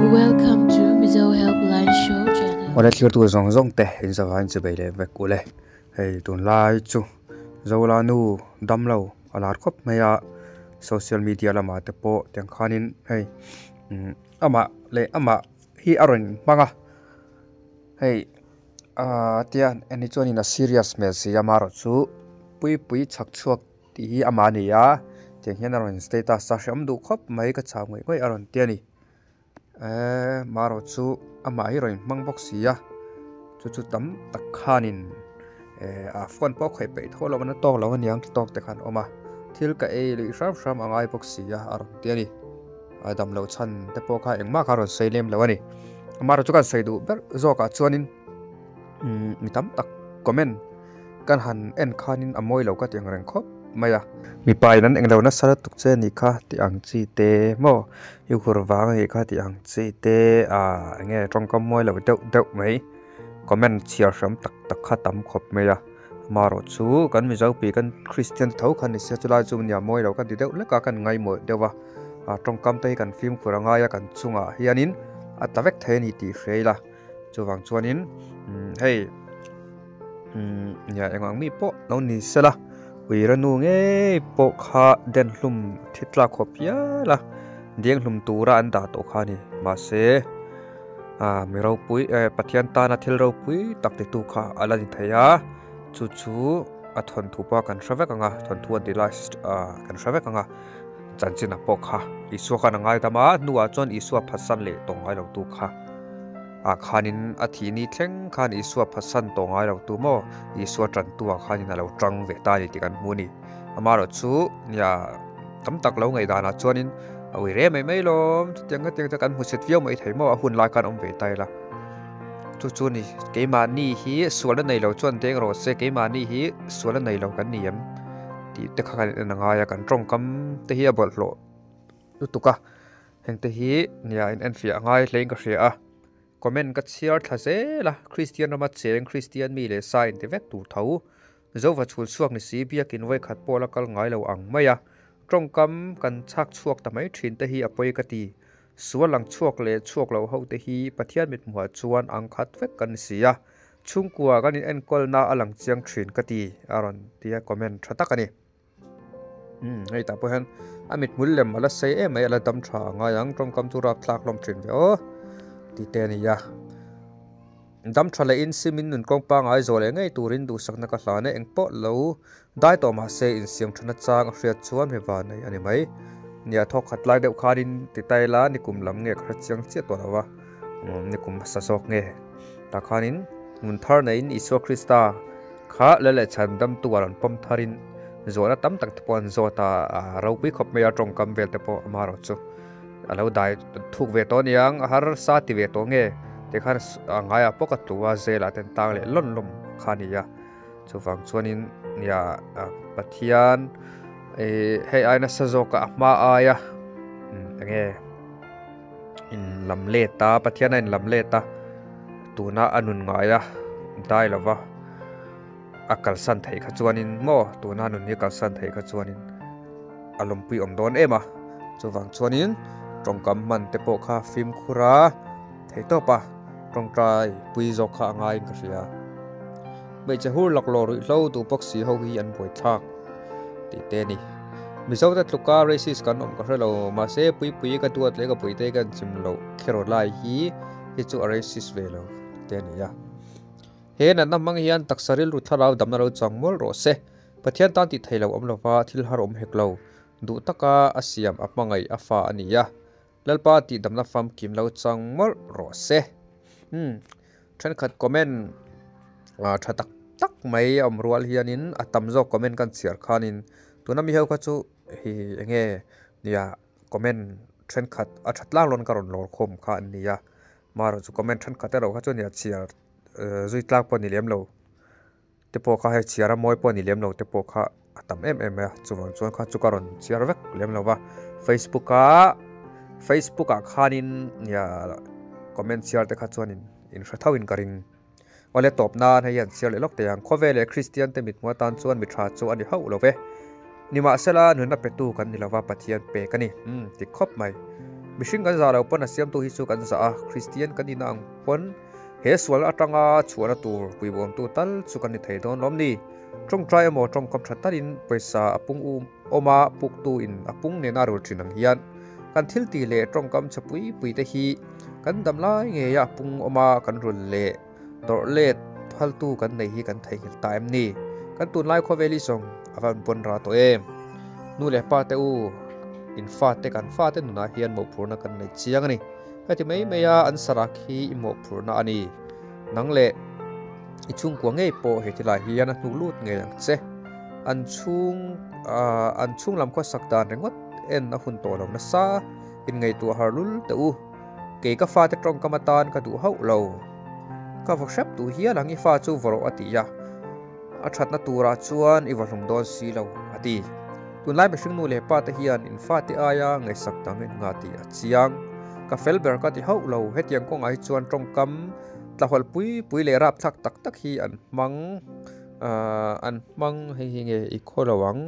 Welcome to Mizo Helpline Show channel. Ở đây thì tôi dùng dùng tệ in sao anh chỉ về để về cũ lệ hay tuần lai chú dâu là nu đâm lâu ở lát khóc mấy social media là mà tập bộ tiếng khanin hay ama lệ ama hi aron manga hay tian anh cho nên là serious message ama rồi chú pui chắc chuộc thì ama này tiếng hiện aron status sa sham du khóc mấy cái chào người aron tian này mà rồi chú ama hi rồi mang boxi chú tấm tắc khanin phone bóc hay bị thôi là nó to là nó nhang to te khan oma thil ka e li ram angai boxi aron tiani adam lo chan te po kha engma kha ron seilem lawani amaro chu kan seidu ber zo ka chuanin mitam tak comment kan han en khanin amoi lo ka tiang reng khop maya mi pai nan englo na sara tuk che ni kha ti ang chi te mo yu khur wang hi kha ti ang chi te nge trong kam moi lo deu mai comment chia ram tak kha tam khop maya maro chu kan mi zau pi kan Christian thau khan ni se chulai chu nya moi lo kan ti deu le ka kan ngai mo dewa trong kam te kan film khuranga ya kan chunga hianin atavek the ni ti hreila chuwang chuanin hey nya engang mi po lo ni sela uiranu nge po kha den hlum thitla khopia la dieng hlum tura an da to kha ni ma se mi ro pui pathian ta na thil ro pui tak te tu kha ala ni thaya chu thon thupa kan hravek anga thon thuan ti lai kan hravek anga chanchin a po kha isu kha na ngai tama nuwa chon isu phasan le tong ngai lo tu kha khanin athi ni thleng khan isu phasan tong ngai lo tu mo isu tran tu khanin lo trang ve ta ni ti kan muni amaro chu nya tam tak lo ngai dana chonin awi re mai lom tiang kan hu set viau mai thai mo hun lai kan om ve tai la chu ni ke ma ni hi sual nei lo chon teng ro se ke ma ni hi sual nei lo kan niam ti te kha kan na nga ya kan trong kam te hi bol lo tu ka heng te hi nia in fia ngai leng ka hria comment ka share tha se la Christian ma cheng Christian mi le sign te vek tu thau zo wa chul suak ni si bia kin wai khat pola kal ngai lo ang maya trong kam kan chak chuak ta mai thin te hi apoi ka ti sualang chuak le chuak lo ho te hi pathian mit muwa chuan ang khat vek kan sia chungkua kan in en kol na alang chiang thin ka ti aron tia comment thata kani hei ta pohan amit mullem ala sei e mai ala dam tha nga yang trong kam chu ra thlak lom thin ve o ti te ni ya dam thala in simin nun kong pa ngai zo le ngai turin du sakna ka hlane engpo lo dai to ma se in siam thana chang hria chuan me wa nei ani mai nia thok khatlai deuh kharin ti taila nikum lam nge khra chiang che to lawa nikum sa sok nge ta khanin mun thar nei in isu krista kha le chan dam tu waran pom tharin zora tam tak pon zota ro pi khop me ya trong kam vel te po amaro chu alo dai thuk ve to niang har sa ti ve to nge te khan ngaya pokat tuwa zela ten tang le lon lom khania chuwang chuanin nia pathian hei aina sazoka ma aya nge in lam le ta pathian in lam le ta tuna anun ngaya dai lawa akal san thei kha chuanin mo tuna nun ni kal san thei kha chuanin alom pui om don ema chuwang chuanin tongkam man te po kha film khura thei to pa tong trai pui zo kha ngai ka ria be che hur lak lo ri lo tu boxi ho hi an boi thak ti te ni mizo ta tluka racist kan om ka hlo ma se pui ka tuat le ka pui te kan chim lo khero lai hi chu racist ve lo te ni ya he na namang hian taksaril ru tharau damna ro changmol ro se pathian tan ti thailo om lova thil har om hek lo du taka asiam apangai afa ania lalpa ti damna fam kim lo changmol ro se than khat comment thatak tak mai om rual hianin atam zo comment kan chiar khanin tuna mi heu kha chu hi nge nia comment than khat a thatlang lon karon lor khom kha ania maro chu comment than khat ro kha chu nia chiar zui tlak po ni lem lo te po kha he chiara moi po ni lem lo te po kha atam ya chuwang chuan kha chu karon chiar vek lem lo wa facebook a khanin nia comment share te kha chuanin in hrathawin karing ole top na hian share le lok te yang khowele Christian te mit mo tan chuan mi tha chu ani hau lo ve nima sela nuna petu kan nilawa pathian pe kani ti khop mai mishing kan za lo pon asiam tu hi chu kan za Christian kan ina ang pon he swal atanga chuana tur puibom tu tal chu kan ni thei don lom ni trong trai mo trong kam thatarin paisa apung oma puk tu in apung ne na ro thinang hian kan thil ti le trong kam chapui pui te hi kan dam lai nge ya apung oma kan rul le dor le phal tu kan nei hi kan thei hil time ni kan tun lai khoweli song avan pon ra to em nu le pa te u in fa te kan fa te nuna hian mo phurna kan nei chiang ani hati mai meya an saraki mo phurna ani nang le ichung kwa ngei po hetila hian nu lut nge yang che an chung lam kho sakdan rengot en na hun to lo na sa in ngei tu harlul te u ke ka fa te trong kamatan ka du hau lo ka workshop tu hian angi fa chu voro atia a thatna tura chuan i warhum don si lo ati tunlai mihring nu le pa te hian in fa te aya ngai sak tang nga ti a chiang ka felber ka ti hau lo hetiang ko ngai chuan trong kam tlahol pui le rap thak tak hi an mang hi nge i kholawang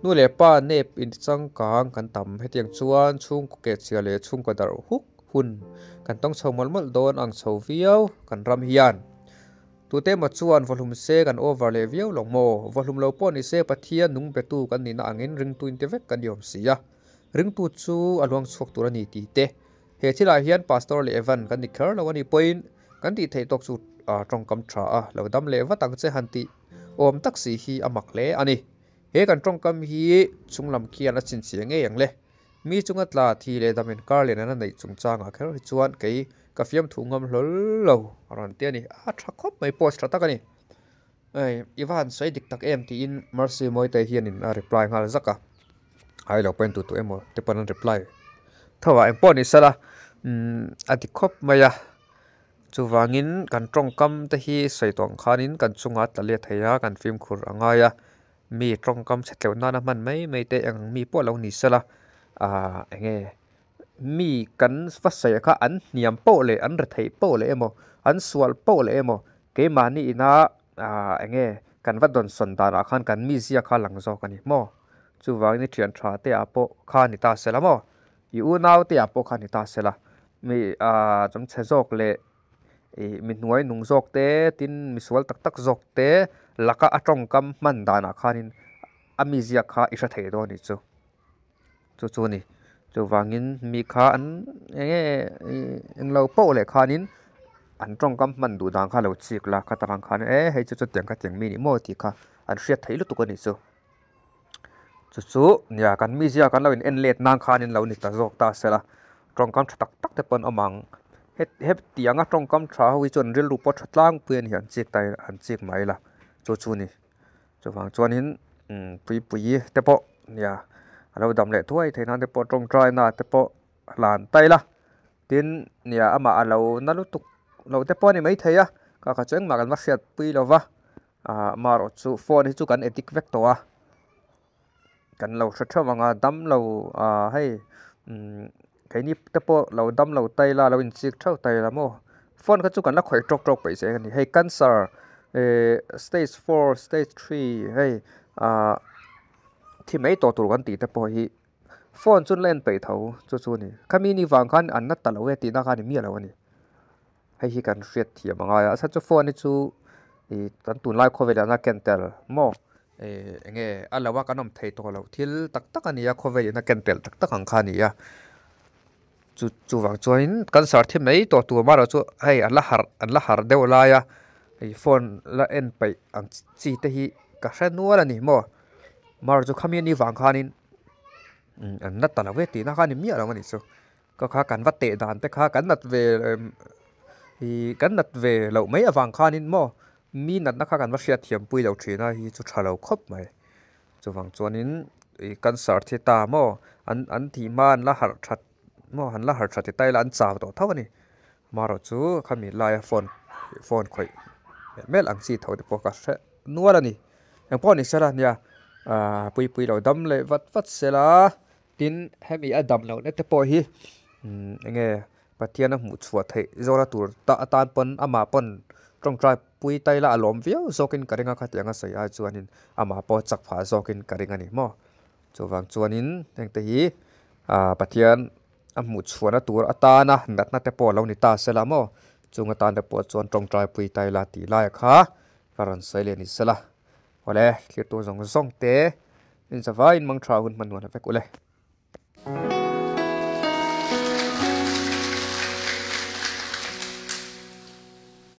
nu le pa nep in chang kang kan tam hetiang chuan chung ko ke chia le chung ko dar huk hun kan tong chhomol mol don ang chho viau kan ram hian tute ma chuan volume se kan over le viau long mo volume lo pon ni se pathia nung betu kan ni na angin ring tu inte vek kan yom sia ring tu chu along chok tur ani ti te he thila hian pastor le evan kan ni khar lo ani point kan ti thei tok chu trong kam tha a lo dam le wa tang che han ti om tak si hi amak le ani he kan trong kam hi chunglam khian a chin chiang nge yang le mi chunga tla thi le damen kar le na nei chung changa kher chuan kei ka fiam thungam hlol lo ran te ni a tha khop mai post tha takani ai ivan sai dik tak em ti in mercy moi te hian in a reply ngal zaka ai lo pen tu emo te pan reply thawa em pon ni sala a dik khop maya chuwangin kan trong kam te hi saitong khanin kan chunga tlale theya kan film khur angaya mi trong kam chetlo na na man mai te ang mi po lo ni sala enge mi kan fasaya kha an niam po le an ra thei po le emo an sual po le emo ke mani ina enge kan vadon sondara khan kan mi zia kha lang zo kani mo chuwang ni thian tha te apo kha ni ta sela mo yu naw te apo kha ni ta sela mi chom chezok le mi nuai nung zok te tin mi sual tak zok te laka atong kam man dana khanin ami zia kha isha thei do ni chu ni chuwangin mi kha an eng lo po le khanin an trong kam man du dang kha lo chik la kha tarang khan hei chu tiang ka tiang mi ni mo ti kha an hriat thei lu tu ko ni chu nya kan mi zia kan lo in en let nang khanin lo ni ta zok ta sela trong kam tak te pon amang hep tianga trong kam tha hui chon ril ru po thatlang puen hian chik tai an chik mai la chu ni chuwang chuanin pui te po nya alo dam le thuai theina te po trong trai na te po lan tai la tin nia ama alo nalu tuk lo te po ni mai theya ka cheng ma kan ma hriat pui lo wa maro chu phone hi chu kan etik vek to a kan lo thra manga dam lo hei kaini te po lo dam lo tai la lo in chik thau tai la mo phone ka chu kan la khoi tok pai se ni hei cancer stage 4 stage 3 hei thi mai to tur kan ti te po hi phone chun len pe tho chu ni khami ni wang khan an na talo we ti na khan mi lo ani hei hi kan hriat thia manga ya sa chu phone ni chu tan tun lai khowela na kentel mo enge alawa kanom thei to lo thil tak ania khowela na kentel tak ang khani ya chu wang chuin kan sar thi mai to tu ma ro chu hei an la har deu la ya hei phone la en pe ang chi te hi ka hre nual ani mo mar chu khami ni wang khanin an nat tala we ti na khanin mi ala mani chu ka kha kan wat te dan te kha kan nat ve lo mai awang khanin mo mi nat na kha kan wa hriat thiam pui lo thina hi chu thalo khop mai chu wang chuanin kan sar thi ta mo an thi man la har that mo han la har that tai la an chaw to thawani maro chu khami la phone khoi mel ang chi tho de po ka hre nual ani ang po ni sala nia pui lo dam le wat sela tin hemi adam lo ne te po hi enge patiana mu chua thei zora tur ta atan pon ama pon trong trai pui tai la alom viau zokin karinga khatianga sai a chuanin ama po chak pha zokin karinga ni mo chuwang chuanin teng te hi patian mu chuan a tur ata na nat na te po lo ni ta selamo chunga tan te po chuan tong trai pui tai la ti lai kha karan sai le ni sela wale thlir tu zong zong te in zawai in mang thra hun man wan vek ule